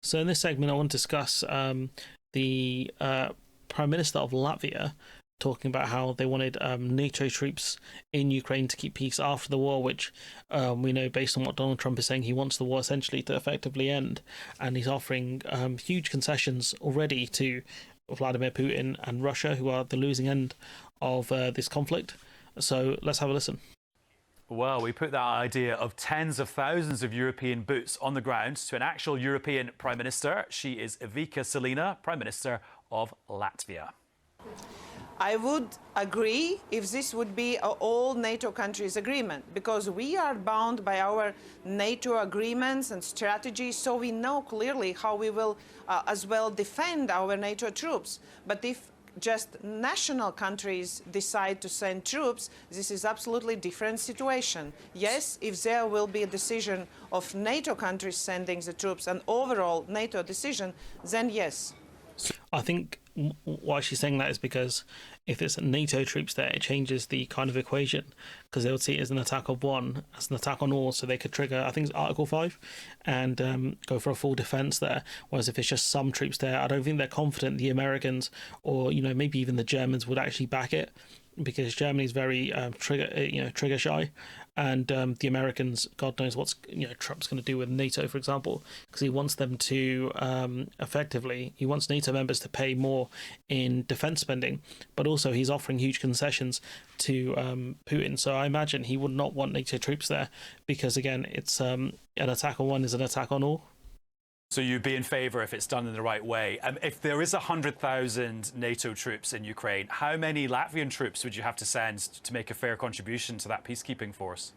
So in this segment, I want to discuss the Prime Minister of Latvia talking about how they wanted NATO troops in Ukraine to keep peace after the war, which we know based on what Donald Trump is saying, he wants the war essentially to effectively end. And he's offering huge concessions already to Vladimir Putin and Russia, who are the losing end of this conflict. So let's have a listen. Well, we put that idea of tens of thousands of European boots on the ground to an actual European Prime Minister. She is Ivica Selina, Prime Minister of Latvia. I would agree if this would be all NATO countries' agreement, because we are bound by our NATO agreements and strategies, so we know clearly how we will as well defend our NATO troops. But if just national countries decide to send troops, this is absolutely different situation. Yes, if there will be a decision of NATO countries sending the troops, an overall NATO decision, then yes. I think why she's saying that is because if it's NATO troops there, it changes the kind of equation, because they would see it as an attack of one, as an attack on all, so they could trigger, I think it's Article 5, and go for a full defence there. Whereas if it's just some troops there, I don't think they're confident the Americans, or maybe even the Germans, would actually back it, because Germany is very trigger shy, and the Americans, God knows what's Trump's going to do with NATO, for example, because he wants them to he wants NATO members to pay more in defense spending, but also he's offering huge concessions to Putin. So I imagine he would not want NATO troops there, because again, it's an attack on one is an attack on all. So you'd be in favour if it's done in the right way. If there is 100,000 NATO troops in Ukraine, how many Latvian troops would you have to send to make a fair contribution to that peacekeeping force?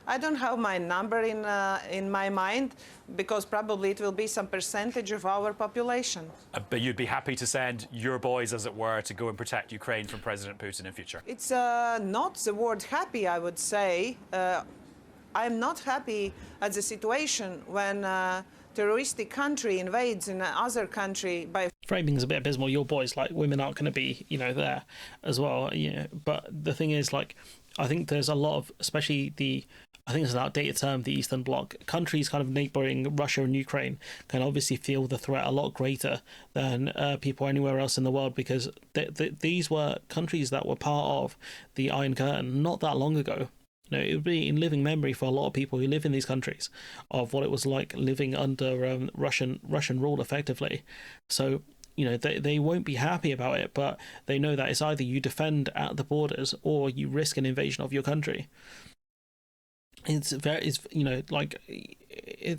I don't have my number in my mind, because probably it will be some percentage of our population. But you'd be happy to send your boys, as it were, to go and protect Ukraine from President Putin in future? It's not the word happy, I would say. I'm not happy at the situation when terroristic country invades in another country by framing is a bit abysmal. Your boys, like, women aren't going to be there as well, but the thing is, like, I think there's a lot of, especially I think it's an outdated term, the Eastern Bloc countries kind of neighboring Russia and Ukraine can obviously feel the threat a lot greater than people anywhere else in the world, because these were countries that were part of the Iron Curtain not that long ago. It would be in living memory for a lot of people who live in these countries of what it was like living under Russian rule, effectively. So, they won't be happy about it, but they know that it's either you defend at the borders or you risk an invasion of your country. It's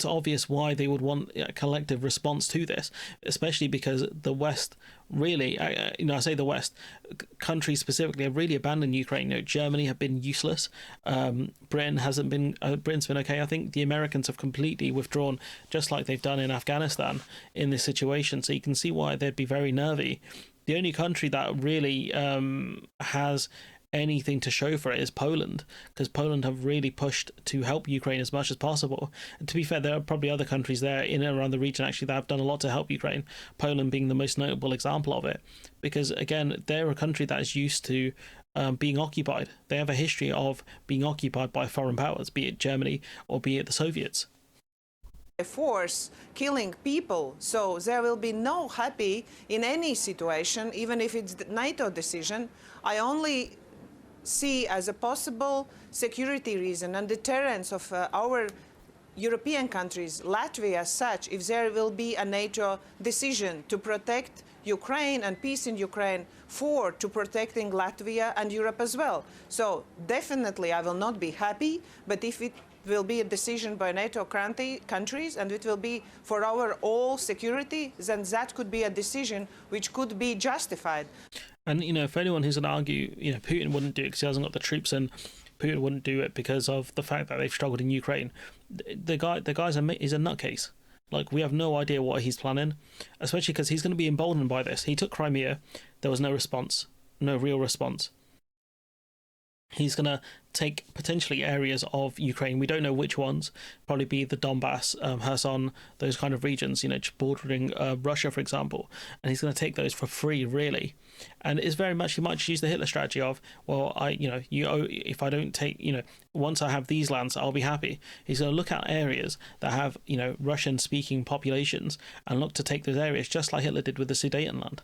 obvious why they would want a collective response to this, especially because the West really, I say the West, countries specifically, have really abandoned Ukraine. Germany have been useless. Britain's been okay. I think the Americans have completely withdrawn, just like they've done in Afghanistan in this situation. So you can see why they'd be very nervy. The only country that really has anything to show for it is Poland, because Poland have really pushed to help Ukraine as much as possible. And to be fair, there are probably other countries there in and around the region actually that have done a lot to help Ukraine, Poland being the most notable example of it, because again, they're a country that is used to being occupied. They have a history of being occupied by foreign powers, be it Germany or be it the Soviets. Force killing people, so there will be no happy in any situation, even if it's the NATO decision. I only see as a possible security reason and deterrence of our European countries, Latvia as such, if there will be a NATO decision to protect Ukraine and peace in Ukraine, to protecting Latvia and Europe as well. So definitely I will not be happy, but if it will be a decision by NATO countries and it will be for our all security, then that could be a decision which could be justified. And, for anyone who's going to argue, Putin wouldn't do it because he hasn't got the troops, and Putin wouldn't do it because of the fact that they've struggled in Ukraine, the guy's is a nutcase. Like, we have no idea what he's planning, especially because he's going to be emboldened by this. He took Crimea. There was no response, no real response. He's going to take potentially areas of Ukraine. We don't know which ones. Probably be the Donbass, Kherson, those kind of regions, bordering Russia, for example. And he's going to take those for free, really. And it's very much, he might use the Hitler strategy of, well, if I don't take, once I have these lands, I'll be happy. He's going to look at areas that have, Russian-speaking populations and look to take those areas, just like Hitler did with the Sudetenland.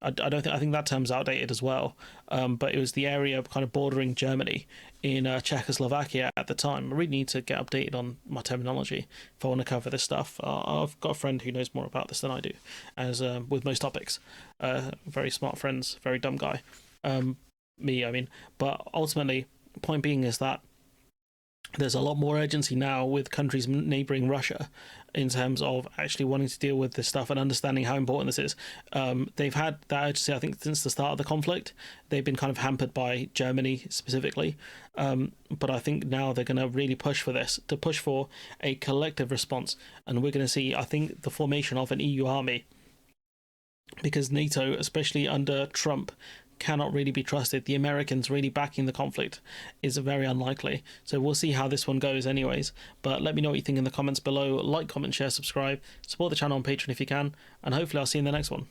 I think that term's outdated as well, but it was the area kind of bordering Germany in Czechoslovakia at the time. I really need to get updated on my terminology if I want to cover this stuff. I've got a friend who knows more about this than I do, as with most topics. Very smart friends, very dumb guy. But ultimately, point being is that there's a lot more urgency now with countries neighbouring Russia in terms of actually wanting to deal with this stuff and understanding how important this is. They've had that urgency, I think, since the start of the conflict. They've been kind of hampered by Germany specifically. But I think now they're going to really push for this, to push for a collective response. And we're going to see, I think, the formation of an EU army, because NATO, especially under Trump, cannot really be trusted. The Americans really backing the conflict is very unlikely. So we'll see how this one goes anyways. But let me know what you think in the comments below. Like, comment, share, subscribe. Support the channel on Patreon if you can. And hopefully I'll see you in the next one.